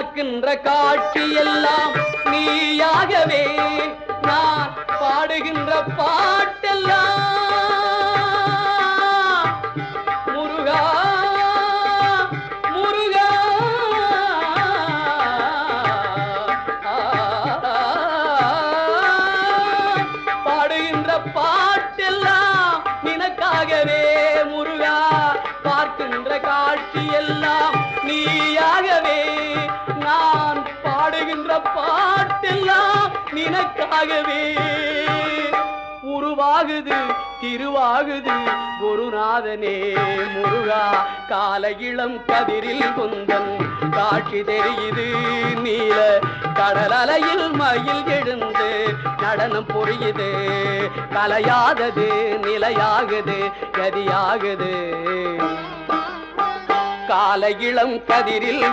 பார்க்கின்ற காட்சி எல்லாம் நீயாகவே நான் பாடுகின்ற பாட்டெல்லாம் முருகா முருகா பாடுகின்ற பாட்டெல்லாம் நினக்காகவே முருகா பார்க்கின்ற காட்சி எல்லாம் நீயாகவே நான் பாடுகின்ற பாட்டெல்லாம் நினக்காகவே உருவாகுது திருவாகுது குருநாதனே முருகா கால இளம் கதிரில் குந்தன் காட்சி தெரியுது நீல கடல் அலையில் மயில் எழுந்து நடனம் புரியுது கலையாதது நிலையாகுது கதியாகுது கால இளம் கதிரில்